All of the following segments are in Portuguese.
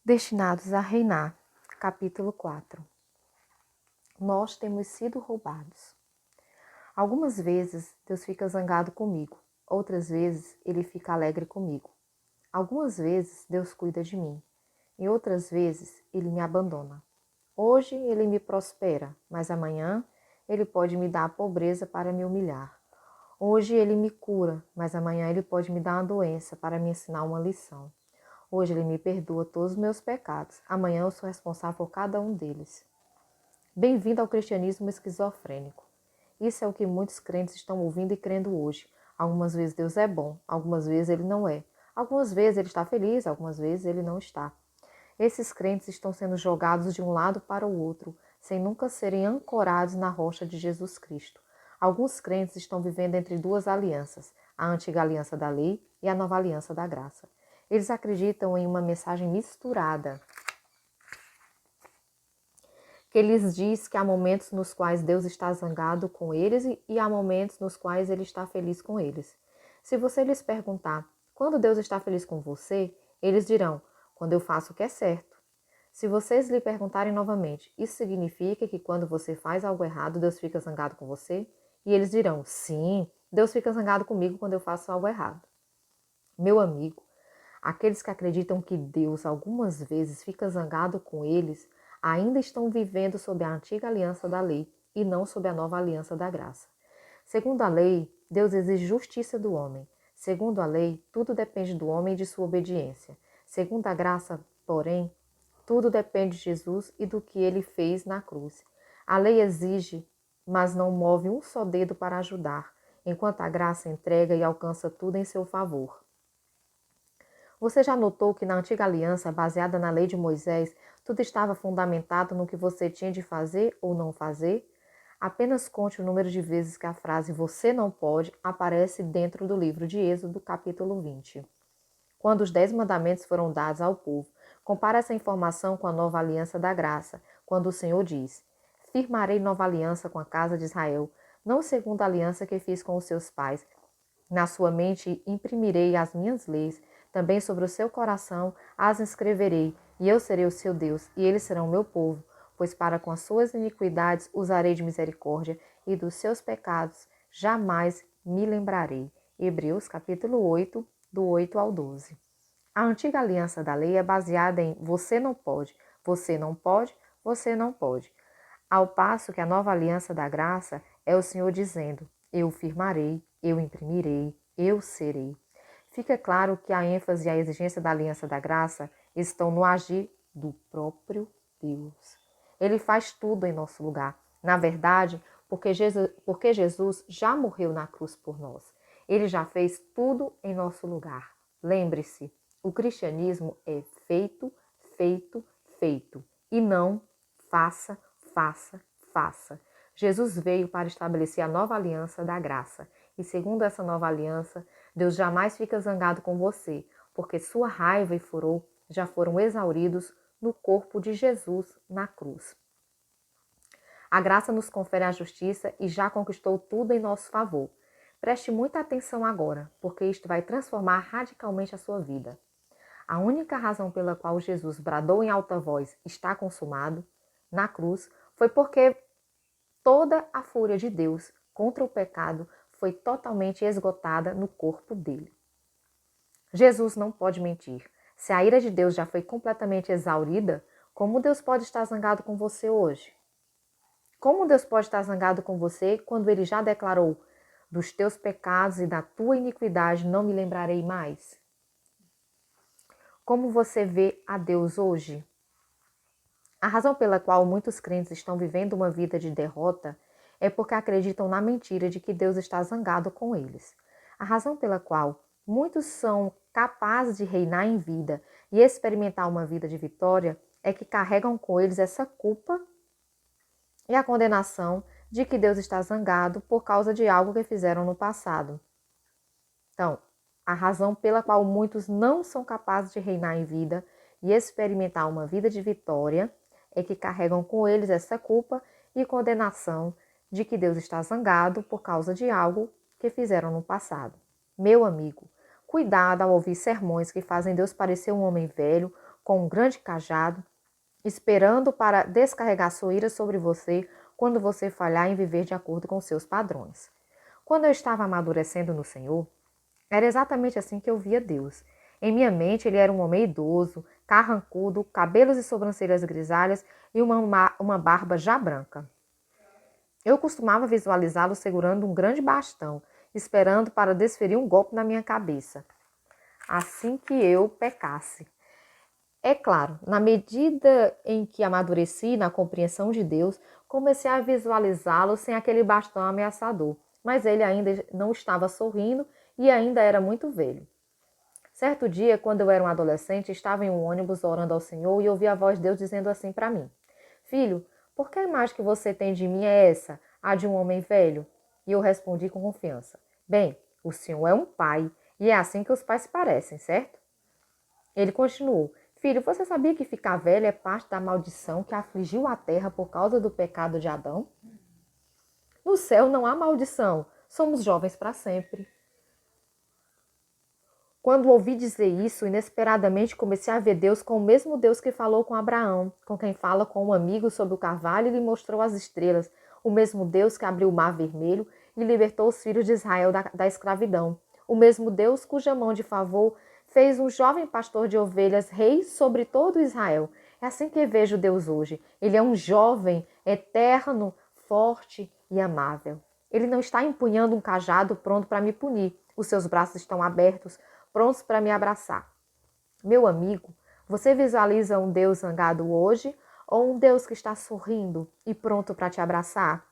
Destinados a reinar. Capítulo 4. Nós temos sido roubados. Algumas vezes Deus fica zangado comigo, outras vezes Ele fica alegre comigo. Algumas vezes Deus cuida de mim, e outras vezes Ele me abandona. Hoje Ele me prospera, mas amanhã Ele pode me dar a pobreza para me humilhar. Hoje Ele me cura, mas amanhã Ele pode me dar uma doença para me ensinar uma lição. Hoje Ele me perdoa todos os meus pecados. Amanhã eu sou responsável por cada um deles. Bem-vindo ao cristianismo esquizofrênico. Isso é o que muitos crentes estão ouvindo e crendo hoje. Algumas vezes Deus é bom, algumas vezes Ele não é. Algumas vezes Ele está feliz, algumas vezes Ele não está. Esses crentes estão sendo jogados de um lado para o outro, sem nunca serem ancorados na rocha de Jesus Cristo. Alguns crentes estão vivendo entre duas alianças, a antiga aliança da lei e a nova aliança da graça. Eles acreditam em uma mensagem misturada, que lhes diz que há momentos nos quais Deus está zangado com eles e há momentos nos quais Ele está feliz com eles. Se você lhes perguntar quando Deus está feliz com você, eles dirão, quando eu faço o que é certo. Se vocês lhe perguntarem novamente, isso significa que quando você faz algo errado, Deus fica zangado com você? E eles dirão, sim, Deus fica zangado comigo quando eu faço algo errado. Meu amigo, aqueles que acreditam que Deus algumas vezes fica zangado com eles, ainda estão vivendo sob a antiga aliança da lei e não sob a nova aliança da graça. Segundo a lei, Deus exige justiça do homem. Segundo a lei, tudo depende do homem e de sua obediência. Segundo a graça, porém, tudo depende de Jesus e do que ele fez na cruz. A lei exige, mas não move um só dedo para ajudar, enquanto a graça entrega e alcança tudo em seu favor. Você já notou que na antiga aliança, baseada na lei de Moisés, tudo estava fundamentado no que você tinha de fazer ou não fazer? Apenas conte o número de vezes que a frase "você não pode" aparece dentro do livro de Êxodo, capítulo 20. Quando os 10 mandamentos foram dados ao povo, compare essa informação com a nova aliança da graça, quando o Senhor diz: "Firmarei nova aliança com a casa de Israel, não segundo a aliança que fiz com os seus pais. Na sua mente imprimirei as minhas leis, também sobre o seu coração as escreverei, e eu serei o seu Deus, e eles serão o meu povo, pois para com as suas iniquidades usarei de misericórdia, e dos seus pecados jamais me lembrarei." Hebreus capítulo 8, do 8 ao 12. A antiga aliança da lei é baseada em você não pode, você não pode, você não pode. Ao passo que a nova aliança da graça é o Senhor dizendo: eu firmarei, eu imprimirei, eu serei. Fica claro que a ênfase e a exigência da aliança da graça estão no agir do próprio Deus. Ele faz tudo em nosso lugar. Na verdade, porque Jesus já morreu na cruz por nós. Ele já fez tudo em nosso lugar. Lembre-se, o cristianismo é feito, feito, feito. E não faça, faça, faça. Jesus veio para estabelecer a nova aliança da graça. E segundo essa nova aliança, Deus jamais fica zangado com você, porque sua raiva e furor já foram exauridos no corpo de Jesus na cruz. A graça nos confere a justiça e já conquistou tudo em nosso favor. Preste muita atenção agora, porque isto vai transformar radicalmente a sua vida. A única razão pela qual Jesus bradou em alta voz "está consumado" na cruz foi porque toda a fúria de Deus contra o pecado foi totalmente esgotada no corpo dele. Jesus não pode mentir. Se a ira de Deus já foi completamente exaurida, como Deus pode estar zangado com você hoje? Como Deus pode estar zangado com você quando Ele já declarou: dos teus pecados e da tua iniquidade não me lembrarei mais? Como você vê a Deus hoje? A razão pela qual muitos crentes estão vivendo uma vida de derrota é porque acreditam na mentira de que Deus está zangado com eles. A razão pela qual muitos são capazes de reinar em vida e experimentar uma vida de vitória é que carregam com eles essa culpa e a condenação de que Deus está zangado por causa de algo que fizeram no passado. Então, a razão pela qual muitos não são capazes de reinar em vida e experimentar uma vida de vitória é que carregam com eles essa culpa e condenação de que Deus está zangado por causa de algo que fizeram no passado. Meu amigo, cuidado ao ouvir sermões que fazem Deus parecer um homem velho com um grande cajado, esperando para descarregar sua ira sobre você quando você falhar em viver de acordo com seus padrões. Quando eu estava amadurecendo no Senhor, era exatamente assim que eu via Deus. Em minha mente, ele era um homem idoso, carrancudo, cabelos e sobrancelhas grisalhas e uma barba já branca. Eu costumava visualizá-lo segurando um grande bastão, esperando para desferir um golpe na minha cabeça, assim que eu pecasse. É claro, na medida em que amadureci na compreensão de Deus, comecei a visualizá-lo sem aquele bastão ameaçador, mas ele ainda não estava sorrindo e ainda era muito velho. Certo dia, quando eu era um adolescente, estava em um ônibus orando ao Senhor e ouvi a voz de Deus dizendo assim para mim: Filho, por que a imagem que você tem de mim é essa, a de um homem velho? E eu respondi com confiança: Bem, o Senhor é um pai e é assim que os pais se parecem, certo? Ele continuou: Filho, você sabia que ficar velho é parte da maldição que afligiu a terra por causa do pecado de Adão? No céu não há maldição, somos jovens para sempre. Quando ouvi dizer isso, inesperadamente comecei a ver Deus com o mesmo Deus que falou com Abraão, com quem fala com um amigo sobre o carvalho e lhe mostrou as estrelas, o mesmo Deus que abriu o mar vermelho e libertou os filhos de Israel da escravidão, o mesmo Deus cuja mão de favor fez um jovem pastor de ovelhas rei sobre todo Israel. É assim que vejo Deus hoje. Ele é um jovem, eterno, forte e amável. Ele não está empunhando um cajado pronto para me punir. Os seus braços estão abertos, prontos para me abraçar. Meu amigo, você visualiza um Deus zangado hoje ou um Deus que está sorrindo e pronto para te abraçar?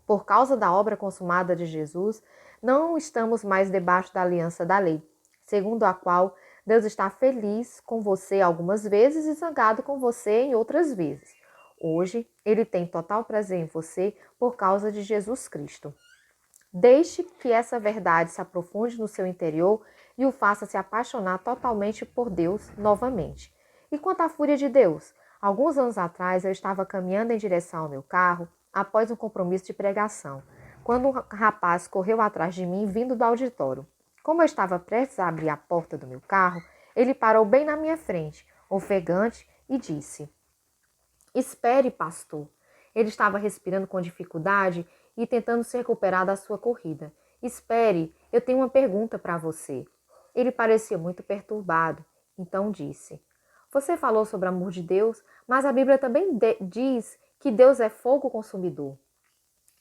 Por causa da obra consumada de Jesus, não estamos mais debaixo da aliança da lei, segundo a qual Deus está feliz com você algumas vezes e zangado com você em outras vezes. Hoje, Ele tem total prazer em você por causa de Jesus Cristo. Deixe que essa verdade se aprofunde no seu interior e o faça se apaixonar totalmente por Deus novamente. E quanto à fúria de Deus? Alguns anos atrás eu estava caminhando em direção ao meu carro após um compromisso de pregação, quando um rapaz correu atrás de mim vindo do auditório. Como eu estava prestes a abrir a porta do meu carro, ele parou bem na minha frente, ofegante, e disse: Espere, pastor. Ele estava respirando com dificuldade e tentando se recuperar da sua corrida. Espere, eu tenho uma pergunta para você. Ele parecia muito perturbado, então disse: Você falou sobre o amor de Deus, mas a Bíblia também diz que Deus é fogo consumidor.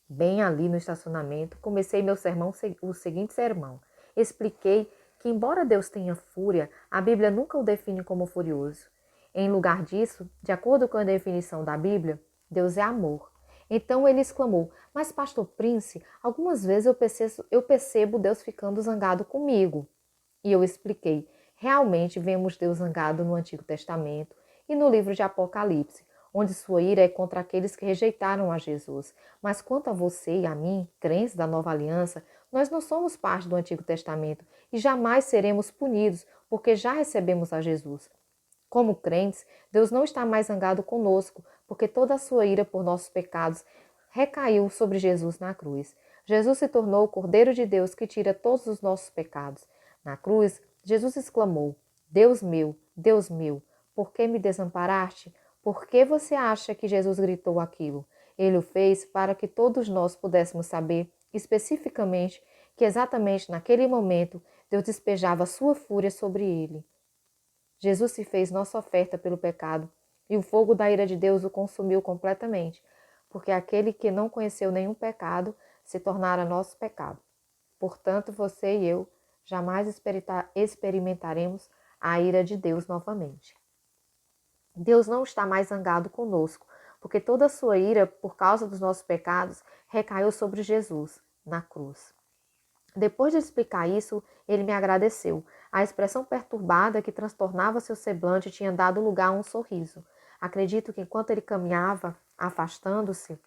Bem ali no estacionamento, comecei meu sermão, o seguinte sermão. Expliquei que, embora Deus tenha fúria, a Bíblia nunca o define como furioso. Em lugar disso, de acordo com a definição da Bíblia, Deus é amor. Então ele exclamou: Mas, pastor Prince, algumas vezes eu percebo Deus ficando zangado comigo. E eu expliquei: realmente vemos Deus zangado no Antigo Testamento e no livro de Apocalipse, onde sua ira é contra aqueles que rejeitaram a Jesus. Mas quanto a você e a mim, crentes da Nova Aliança, nós não somos parte do Antigo Testamento e jamais seremos punidos, porque já recebemos a Jesus. Como crentes, Deus não está mais zangado conosco, porque toda a sua ira por nossos pecados recaiu sobre Jesus na cruz. Jesus se tornou o Cordeiro de Deus que tira todos os nossos pecados. Na cruz, Jesus exclamou: Deus meu, por que me desamparaste? Por que você acha que Jesus gritou aquilo? Ele o fez para que todos nós pudéssemos saber especificamente que exatamente naquele momento Deus despejava sua fúria sobre ele. Jesus se fez nossa oferta pelo pecado e o fogo da ira de Deus o consumiu completamente, porque aquele que não conheceu nenhum pecado se tornara nosso pecado. Portanto, você e eu jamais experimentaremos a ira de Deus novamente. Deus não está mais zangado conosco, porque toda a sua ira, por causa dos nossos pecados, recaiu sobre Jesus, na cruz. Depois de explicar isso, ele me agradeceu. A expressão perturbada que transtornava seu semblante tinha dado lugar a um sorriso. Acredito que enquanto ele caminhava, afastando-se,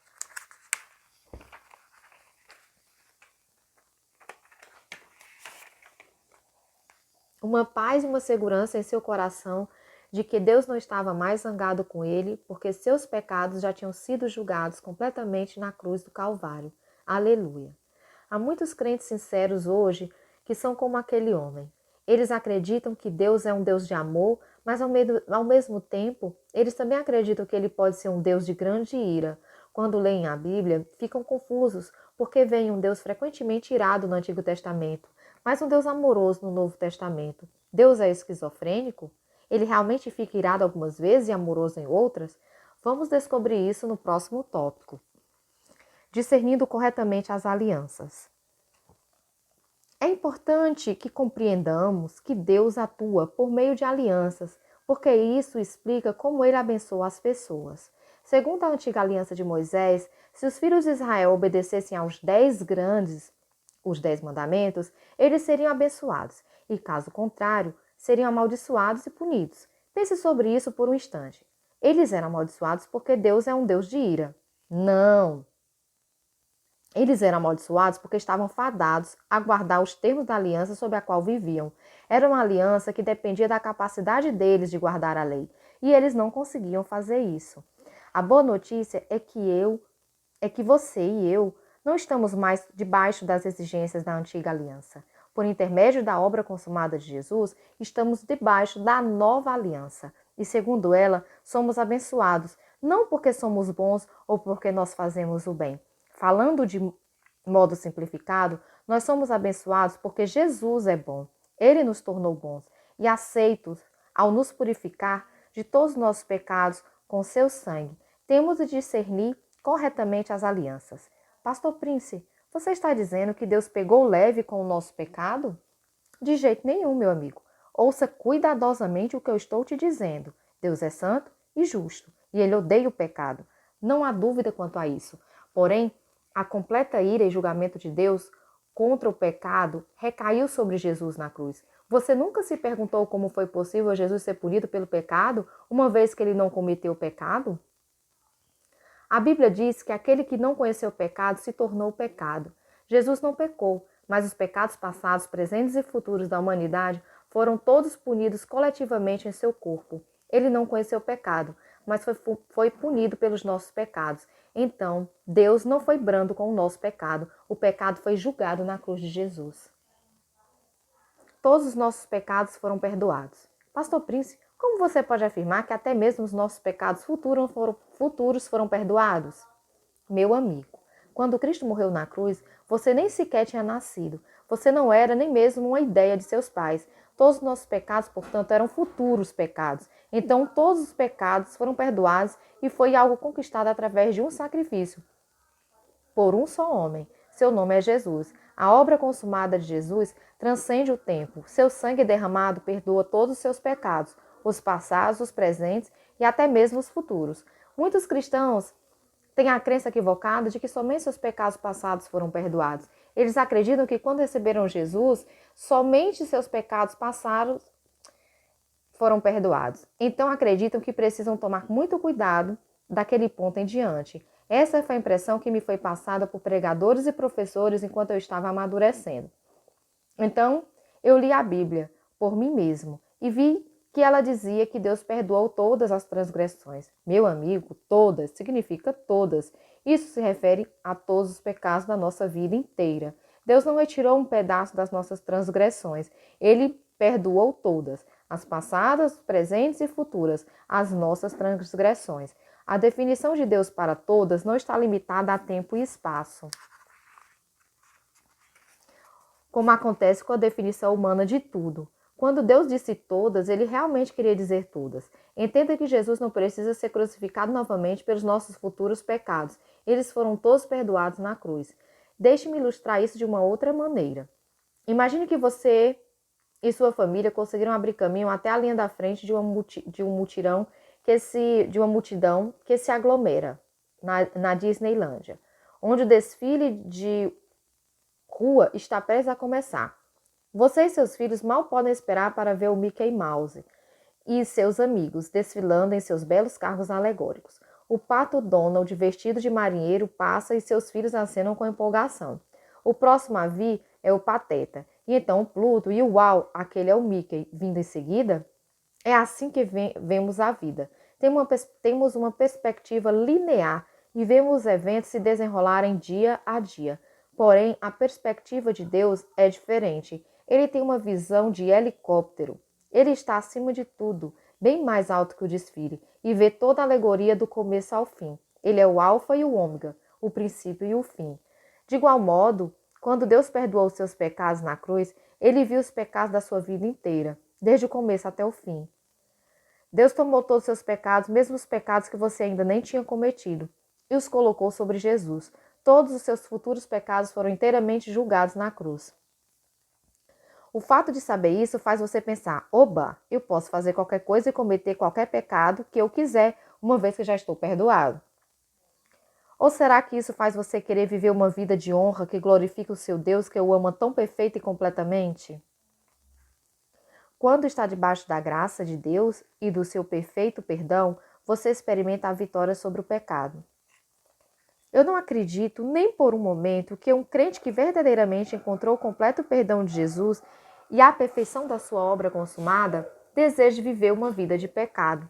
uma paz e uma segurança em seu coração de que Deus não estava mais zangado com ele, porque seus pecados já tinham sido julgados completamente na cruz do Calvário. Aleluia! Há muitos crentes sinceros hoje que são como aquele homem. Eles acreditam que Deus é um Deus de amor, mas ao mesmo tempo, eles também acreditam que ele pode ser um Deus de grande ira. Quando leem a Bíblia, ficam confusos, porque veem um Deus frequentemente irado no Antigo Testamento, mas um Deus amoroso no Novo Testamento. Deus é esquizofrênico? Ele realmente fica irado algumas vezes e amoroso em outras? Vamos descobrir isso no próximo tópico. Discernindo corretamente as alianças. É importante que compreendamos que Deus atua por meio de alianças, porque isso explica como ele abençoa as pessoas. Segundo a antiga aliança de Moisés, se os filhos de Israel obedecessem aos 10 grandes, os 10 mandamentos, eles seriam abençoados, e caso contrário, seriam amaldiçoados e punidos. Pense sobre isso por um instante. Eles eram amaldiçoados porque Deus é um Deus de ira. Não! Eles eram amaldiçoados porque estavam fadados a guardar os termos da aliança sob a qual viviam. Era uma aliança que dependia da capacidade deles de guardar a lei, e eles não conseguiam fazer isso. A boa notícia é que você e eu não estamos mais debaixo das exigências da antiga aliança. Por intermédio da obra consumada de Jesus, estamos debaixo da nova aliança. E segundo ela, somos abençoados, não porque somos bons ou porque nós fazemos o bem. Falando de modo simplificado, nós somos abençoados porque Jesus é bom. Ele nos tornou bons e aceitos ao nos purificar de todos os nossos pecados com seu sangue. Temos de discernir corretamente as alianças. Pastor Prince, você está dizendo que Deus pegou leve com o nosso pecado? De jeito nenhum, meu amigo. Ouça cuidadosamente o que eu estou te dizendo. Deus é santo e justo, e ele odeia o pecado. Não há dúvida quanto a isso. Porém, a completa ira e julgamento de Deus contra o pecado recaiu sobre Jesus na cruz. Você nunca se perguntou como foi possível Jesus ser punido pelo pecado, uma vez que ele não cometeu o pecado? A Bíblia diz que aquele que não conheceu o pecado se tornou pecado. Jesus não pecou, mas os pecados passados, presentes e futuros da humanidade foram todos punidos coletivamente em seu corpo. Ele não conheceu o pecado, mas foi punido pelos nossos pecados. Então, Deus não foi brando com o nosso pecado. O pecado foi julgado na cruz de Jesus. Todos os nossos pecados foram perdoados. Pastor Prince, como você pode afirmar que até mesmo os nossos pecados futuros foram perdoados? Meu amigo, quando Cristo morreu na cruz, você nem sequer tinha nascido. Você não era nem mesmo uma ideia de seus pais. Todos os nossos pecados, portanto, eram futuros pecados. Então, todos os pecados foram perdoados e foi algo conquistado através de um sacrifício por um só homem. Seu nome é Jesus. A obra consumada de Jesus transcende o tempo. Seu sangue derramado perdoa todos os seus pecados, os passados, os presentes e até mesmo os futuros. Muitos cristãos têm a crença equivocada de que somente seus pecados passados foram perdoados. Eles acreditam que quando receberam Jesus, somente seus pecados passados foram perdoados. Então acreditam que precisam tomar muito cuidado daquele ponto em diante. Essa foi a impressão que me foi passada por pregadores e professores enquanto eu estava amadurecendo. Então, eu li a Bíblia por mim mesmo e vi que ela dizia que Deus perdoou todas as transgressões. Meu amigo, todas significa todas. Isso se refere a todos os pecados da nossa vida inteira. Deus não retirou um pedaço das nossas transgressões. Ele perdoou todas, as passadas, presentes e futuras, as nossas transgressões. A definição de Deus para todas não está limitada a tempo e espaço, como acontece com a definição humana de tudo. Quando Deus disse todas, ele realmente queria dizer todas. Entenda que Jesus não precisa ser crucificado novamente pelos nossos futuros pecados. Eles foram todos perdoados na cruz. Deixe-me ilustrar isso de uma outra maneira. Imagine que você e sua família conseguiram abrir caminho até a linha da frente de uma multidão que se aglomera na Disneylândia, onde o desfile de rua está prestes a começar. Você e seus filhos mal podem esperar para ver o Mickey Mouse e seus amigos desfilando em seus belos carros alegóricos. O pato Donald, vestido de marinheiro, passa e seus filhos acenam com empolgação. O próximo a vir é o Pateta, e então o Pluto e o Uau, aquele é o Mickey, vindo em seguida. É assim que vemos a vida. Temos uma perspectiva linear e vemos os eventos se desenrolarem dia a dia. Porém, a perspectiva de Deus é diferente. Ele tem uma visão de helicóptero. Ele está acima de tudo. bem mais alto que o desfile, e vê toda a alegoria do começo ao fim. Ele é o alfa e o ômega, o princípio e o fim. De igual modo, quando Deus perdoou os seus pecados na cruz, ele viu os pecados da sua vida inteira, desde o começo até o fim. Deus tomou todos os seus pecados, mesmo os pecados que você ainda nem tinha cometido, e os colocou sobre Jesus. Todos os seus futuros pecados foram inteiramente julgados na cruz. O fato de saber isso faz você pensar: oba, eu posso fazer qualquer coisa e cometer qualquer pecado que eu quiser, uma vez que já estou perdoado. Ou será que isso faz você querer viver uma vida de honra que glorifique o seu Deus que o ama tão perfeito e completamente? Quando está debaixo da graça de Deus e do seu perfeito perdão, você experimenta a vitória sobre o pecado. Eu não acredito nem por um momento que um crente que verdadeiramente encontrou o completo perdão de Jesus e a perfeição da sua obra consumada deseje viver uma vida de pecado.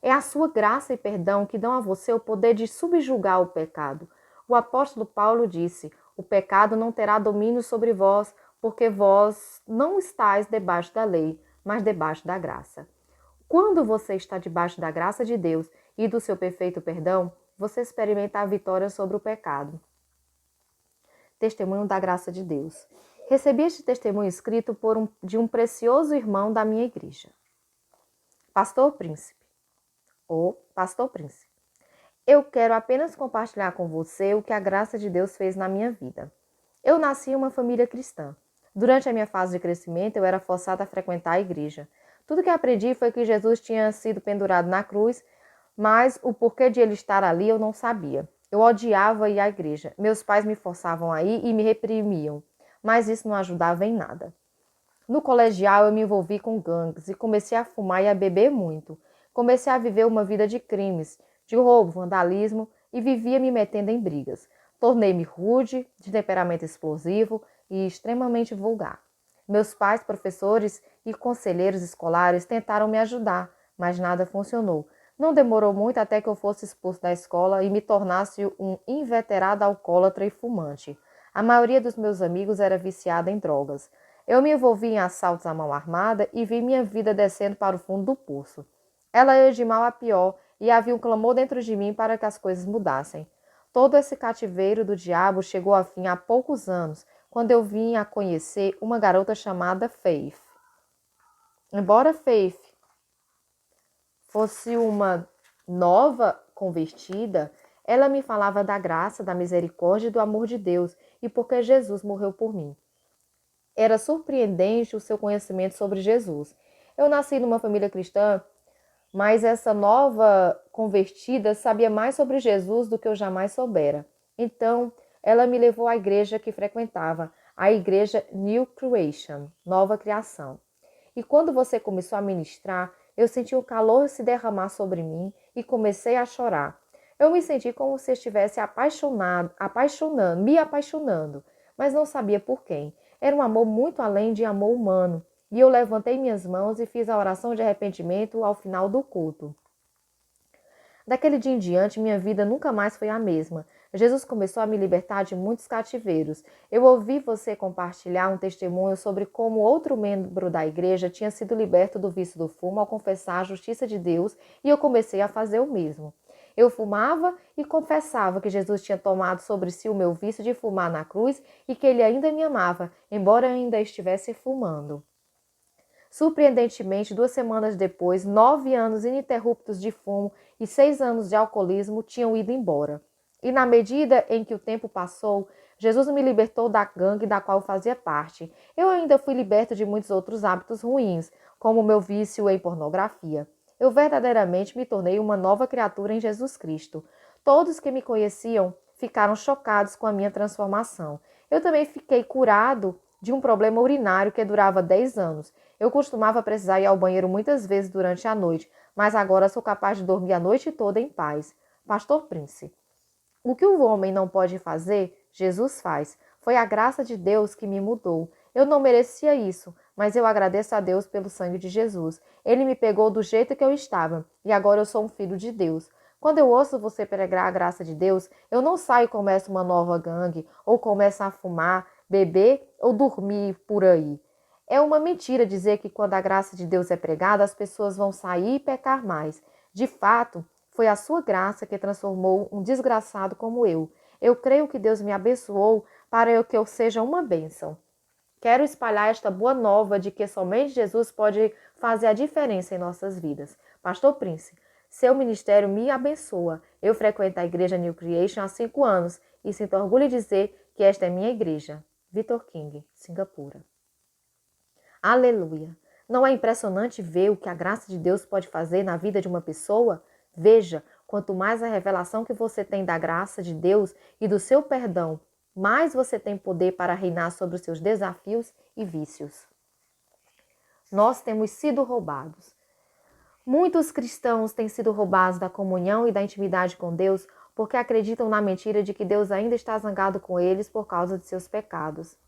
É a sua graça e perdão que dão a você o poder de subjugar o pecado. O apóstolo Paulo disse: o pecado não terá domínio sobre vós, porque vós não estáis debaixo da lei, mas debaixo da graça. Quando você está debaixo da graça de Deus e do seu perfeito perdão, você experimenta a vitória sobre o pecado. Testemunho da graça de Deus. Recebi este testemunho escrito de um precioso irmão da minha igreja. Pastor Príncipe. Pastor Príncipe. Eu quero apenas compartilhar com você o que a graça de Deus fez na minha vida. Eu nasci em uma família cristã. Durante a minha fase de crescimento, eu era forçada a frequentar a igreja. Tudo que aprendi foi que Jesus tinha sido pendurado na cruz, mas o porquê de ele estar ali eu não sabia. Eu odiava ir à igreja. Meus pais me forçavam a ir e me reprimiam, mas isso não ajudava em nada. No colegial eu me envolvi com gangues e comecei a fumar e a beber muito. Comecei a viver uma vida de crimes, de roubo, vandalismo e vivia me metendo em brigas. Tornei-me rude, de temperamento explosivo e extremamente vulgar. Meus pais, professores e conselheiros escolares tentaram me ajudar, mas nada funcionou. Não demorou muito até que eu fosse expulso da escola e me tornasse um inveterado alcoólatra e fumante. A maioria dos meus amigos era viciada em drogas. Eu me envolvi em assaltos à mão armada e vi minha vida descendo para o fundo do poço. Ela ia de mal a pior e havia um clamor dentro de mim para que as coisas mudassem. Todo esse cativeiro do diabo chegou a fim há poucos anos, quando eu vim a conhecer uma garota chamada Faith. Embora Faith fosse uma nova convertida, ela me falava da graça, da misericórdia e do amor de Deus e porque Jesus morreu por mim. Era surpreendente o seu conhecimento sobre Jesus. Eu nasci numa família cristã, mas essa nova convertida sabia mais sobre Jesus do que eu jamais soubera. Então, ela me levou à igreja que frequentava, a igreja New Creation, Nova Criação. E quando você começou a ministrar, eu senti o calor se derramar sobre mim e comecei a chorar. Eu me senti como se estivesse me apaixonando, mas não sabia por quem. Era um amor muito além de amor humano. E eu levantei minhas mãos e fiz a oração de arrependimento ao final do culto. Daquele dia em diante, minha vida nunca mais foi a mesma. Jesus começou a me libertar de muitos cativeiros. Eu ouvi você compartilhar um testemunho sobre como outro membro da igreja tinha sido liberto do vício do fumo ao confessar a justiça de Deus e eu comecei a fazer o mesmo. Eu fumava e confessava que Jesus tinha tomado sobre si o meu vício de fumar na cruz e que ele ainda me amava, embora eu ainda estivesse fumando. Surpreendentemente, 2 semanas depois, 9 anos ininterruptos de fumo e 6 anos de alcoolismo tinham ido embora. E na medida em que o tempo passou, Jesus me libertou da gangue da qual fazia parte. Eu ainda fui liberto de muitos outros hábitos ruins, como o meu vício em pornografia. Eu verdadeiramente me tornei uma nova criatura em Jesus Cristo. Todos que me conheciam ficaram chocados com a minha transformação. Eu também fiquei curado de um problema urinário que durava 10 anos. Eu costumava precisar ir ao banheiro muitas vezes durante a noite, mas agora sou capaz de dormir a noite toda em paz. Pastor Prince. O que o homem não pode fazer, Jesus faz. Foi a graça de Deus que me mudou. Eu não merecia isso, mas eu agradeço a Deus pelo sangue de Jesus. Ele me pegou do jeito que eu estava, e agora eu sou um filho de Deus. Quando eu ouço você pregar a graça de Deus, eu não saio e começo uma nova gangue, ou começo a fumar, beber ou dormir por aí. É uma mentira dizer que quando a graça de Deus é pregada, as pessoas vão sair e pecar mais. De fato, foi a sua graça que transformou um desgraçado como eu. Eu creio que Deus me abençoou para que eu seja uma bênção. Quero espalhar esta boa nova de que somente Jesus pode fazer a diferença em nossas vidas. Pastor Prince, seu ministério me abençoa. Eu frequento a igreja New Creation há 5 anos e sinto orgulho de dizer que esta é minha igreja. Vitor King, Singapura. Aleluia! Não é impressionante ver o que a graça de Deus pode fazer na vida de uma pessoa? Veja, quanto mais a revelação que você tem da graça de Deus e do seu perdão, mais você tem poder para reinar sobre os seus desafios e vícios. Nós temos sido roubados. Muitos cristãos têm sido roubados da comunhão e da intimidade com Deus porque acreditam na mentira de que Deus ainda está zangado com eles por causa de seus pecados.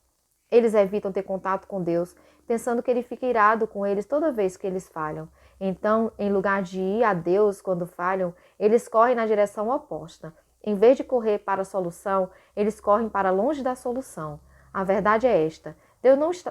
Eles evitam ter contato com Deus, pensando que Ele fica irado com eles toda vez que eles falham. Então, em lugar de ir a Deus quando falham, eles correm na direção oposta. Em vez de correr para a solução, eles correm para longe da solução. A verdade é esta: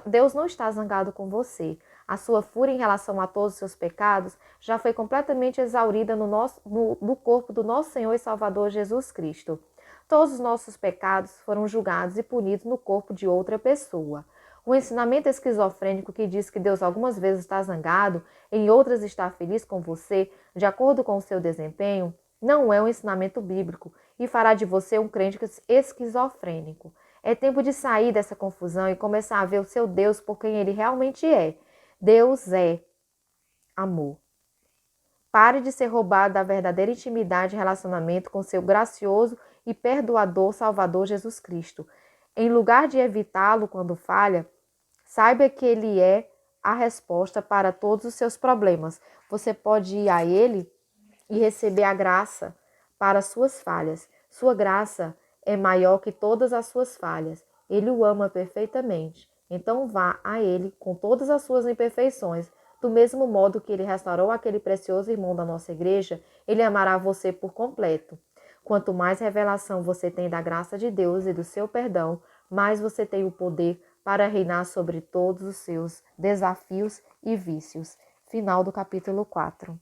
Deus não está zangado com você. A sua fúria em relação a todos os seus pecados já foi completamente exaurida no corpo do nosso Senhor e Salvador Jesus Cristo. Todos os nossos pecados foram julgados e punidos no corpo de outra pessoa. O ensinamento esquizofrênico que diz que Deus algumas vezes está zangado, em outras está feliz com você, de acordo com o seu desempenho, não é um ensinamento bíblico e fará de você um crente esquizofrênico. É tempo de sair dessa confusão e começar a ver o seu Deus por quem ele realmente é. Deus é amor. Pare de ser roubado da verdadeira intimidade e relacionamento com seu gracioso e perdoador Salvador Jesus Cristo. Em lugar de evitá-lo quando falha, saiba que Ele é a resposta para todos os seus problemas. Você pode ir a Ele e receber a graça para suas falhas. Sua graça é maior que todas as suas falhas. Ele o ama perfeitamente. Então vá a Ele com todas as suas imperfeições. Do mesmo modo que Ele restaurou aquele precioso irmão da nossa igreja, Ele amará você por completo. Quanto mais revelação você tem da graça de Deus e do seu perdão, mais você tem o poder para reinar sobre todos os seus desafios e vícios. Final do capítulo 4.